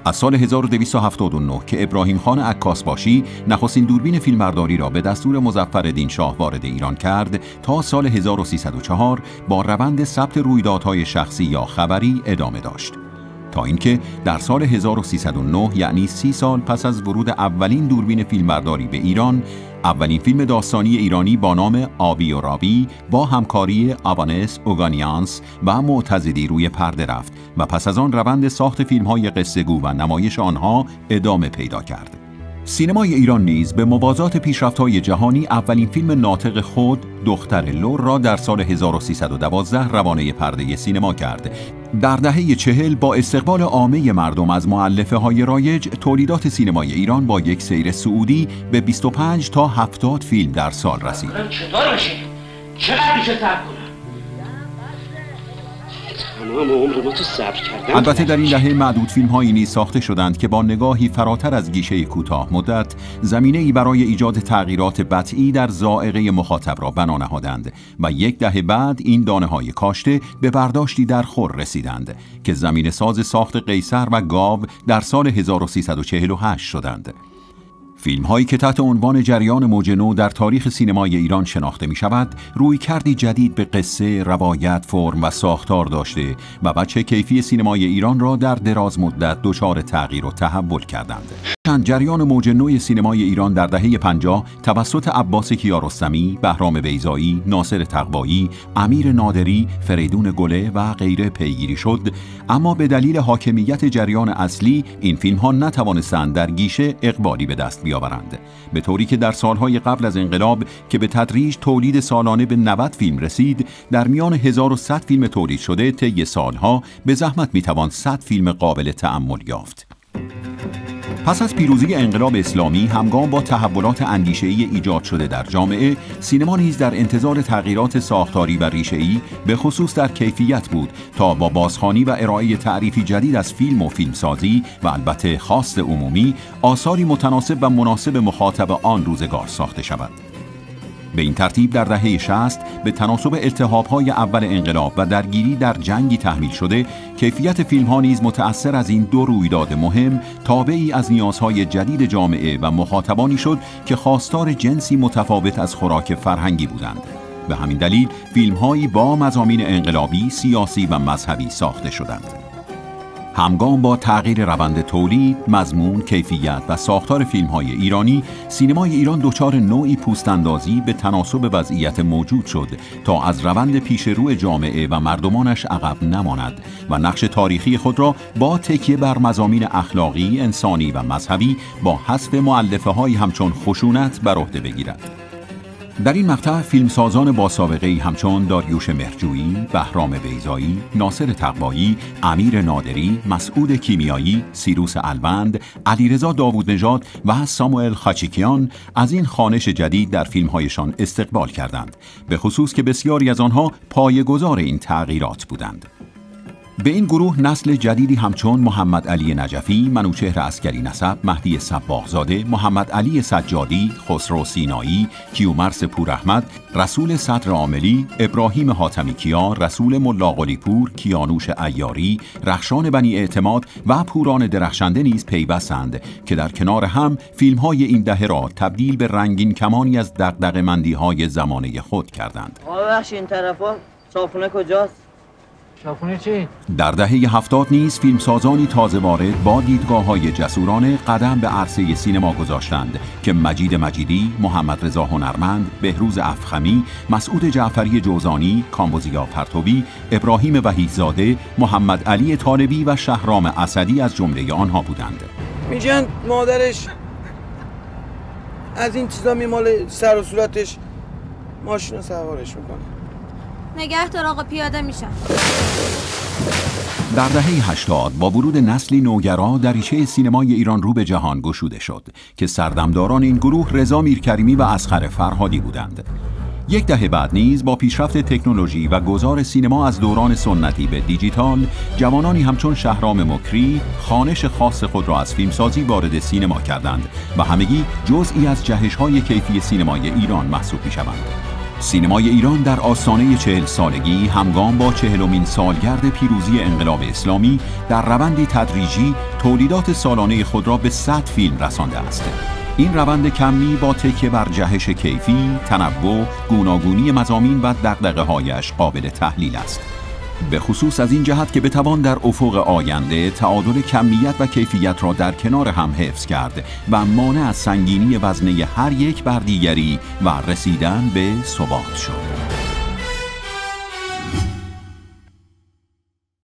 از سال 1279 که ابراهیم خان عکاسباشی نخستین دوربین فیلمبرداری را به دستور مظفرالدین شاه وارد ایران کرد تا سال 1304 با روند ثبت رویدادهای شخصی یا خبری ادامه داشت تا اینکه در سال 1309 یعنی 30 سال پس از ورود اولین دوربین فیلمبرداری به ایران، اولین فیلم داستانی ایرانی با نام آبی و رابی با همکاری آوانس اوگانیانس و معتضدی روی پرده رفت و پس از آن روند ساخت فیلم‌های قصه‌گو و نمایش آنها ادامه پیدا کرد. سینمای ایران نیز به موازات پیشرفت‌های جهانی اولین فیلم ناطق خود دختر لور را در سال 1312 روانه پرده سینما کرد. در دهه 40 با استقبال عامه مردم از مؤلفه‌های رایج، تولیدات سینمای ایران با یک سیر صعودی به 25 تا 70 فیلم در سال رسید. چطور بشه؟ چقدر میشه صبر کنم؟ تمام عمر ما تو صبر کردن. البته در این دهه معدود فیلم‌هایی نیز ساخته شدند که با نگاهی فراتر از گیشه کوتاه مدت زمینه‌ای برای ایجاد تغییرات بطعی در ذائقه مخاطب را بنا نهادند و یک دهه بعد این دانه‌های کاشته به برداشتی در خور رسیدند که زمینه ساز ساخت قیصر و گاو در سال 1348 شدند. فیلم هایی که تحت عنوان جریان موج نو در تاریخ سینمای ایران شناخته می شود، رویکردی جدید به قصه، روایت، فرم و ساختار داشته و بچه کیفی سینمای ایران را در دراز مدت دچار تغییر و تحول کردند. جریان موج نو سینمای ایران در دهه 50 توسط عباس کیارستمی، بهرام بیضایی، ناصر تقوایی، امیر نادری، فریدون گله و غیره پیگیری شد، اما به دلیل حاکمیت جریان اصلی این فیلم ها نتوانستند در گیشه اقبالی به دست بیاورند، به طوری که در سالهای قبل از انقلاب که به تدریج تولید سالانه به 90 فیلم رسید، در میان 1100 فیلم تولید شده طی سالها به زحمت میتوان 100 فیلم قابل تأمل یافت. پس از پیروزی انقلاب اسلامی همگام با تحولات اندیشه‌ای ایجاد شده در جامعه، سینما نیز در انتظار تغییرات ساختاری و ریشه‌ای به خصوص در کیفیت بود تا با بازخوانی و ارائه تعریفی جدید از فیلم و فیلمسازی و البته خواست عمومی آثاری متناسب و مناسب مخاطب آن روزگار ساخته شود. به این ترتیب در دهه 60 به تناسب التهاب‌های اول انقلاب و درگیری در جنگی تحمیل شده، کیفیت فیلم‌ها نیز متأثر از این دو رویداد مهم تابعی از نیازهای جدید جامعه و مخاطبانی شد که خواستار جنسی متفاوت از خوراک فرهنگی بودند. به همین دلیل فیلم‌هایی با مضامین انقلابی، سیاسی و مذهبی ساخته شدند. همگام با تغییر روند تولید، مضمون، کیفیت و ساختار فیلم‌های ایرانی، سینمای ایران دچار نوعی پوست‌اندازی به تناسب وضعیت موجود شد تا از روند پیشرو جامعه و مردمانش عقب نماند و نقش تاریخی خود را با تکیه بر مضامین اخلاقی، انسانی و مذهبی با حذف مؤلفه‌هایی همچون خشونت بر عهده بگیرد. در این مقطع فیلمسازان با سابقه‌ای همچون داریوش مهرجویی، بهرام بیضایی، ناصر تقوایی، امیر نادری، مسعود کیمیایی، سیروس الوند، علیرضا داوودنژاد و ساموئل خاچیکیان از این خوانش جدید در فیلم‌هایشان استقبال کردند، به خصوص که بسیاری از آنها پایه‌گذار این تغییرات بودند. به این گروه نسل جدیدی همچون محمد علی نجفی، منوچهر عسکری نسب، مهدی صباغزاده، محمد علی سجادی، خسرو سینایی، کیومرث پوراحمد، رسول صدر عاملی، ابراهیم حاتمی کیا، رسول ملا قلی‌پور، کیانوش عیاری، رخشان بنی اعتماد و پوران درخشنده نیز پیوستند که در کنار هم فیلم‌های این دهه را تبدیل به رنگین کمانی از دغدغه‌مندی‌های زمانه خود کردند. ببخشید این طرفا صابخونه کجاست؟ صابخونه چی؟ در دهه 70 نیز فیلمسازانی تازه وارد با دیدگاه‌های جسورانه قدم به عرصه سینما گذاشتند که مجید مجیدی، محمد رضا هنرمند، بهروز افخمی، مسعود جعفری جوزانی، کامبوزیا پرتوی، ابراهیم وحیدزاده، محمد علی طالبی و شهرام اسدی از جمله آنها بودند. میگن مادرش از این چیزا میماله سر و صورتش، ماشین سوارش میکنه. نگه دار آقا، پیاده میشن. در دهه 80 با ورود نسلی نوگرا دریچه سینمای ایران رو به جهان گشوده شد که سردمداران این گروه رضا میرکریمی و اصغر فرهادی بودند. یک دهه بعد نیز با پیشرفت تکنولوژی و گذار سینما از دوران سنتی به دیجیتال، جوانانی همچون شهرام مکری خوانش خاص خود را از فیلمسازی وارد سینما کردند و همگی جزئی از جهش‌های کیفی سینمای ایران محسوب می‌شوند. سینمای ایران در آستانه 40 سالگی همگام با 40مین سالگرد پیروزی انقلاب اسلامی در روندی تدریجی تولیدات سالانه خود را به 100 فیلم رسانده است. این روند کمی با تکیه بر جهش کیفی، تنوع، گوناگونی مضامین و دغدغه‌هایش قابل تحلیل است. به خصوص از این جهت که بتوان در افق آینده تعادل کمیت و کیفیت را در کنار هم حفظ کرد و مانع از سنگینی وزنه هر یک بر دیگری و رسیدن به ثبات شد.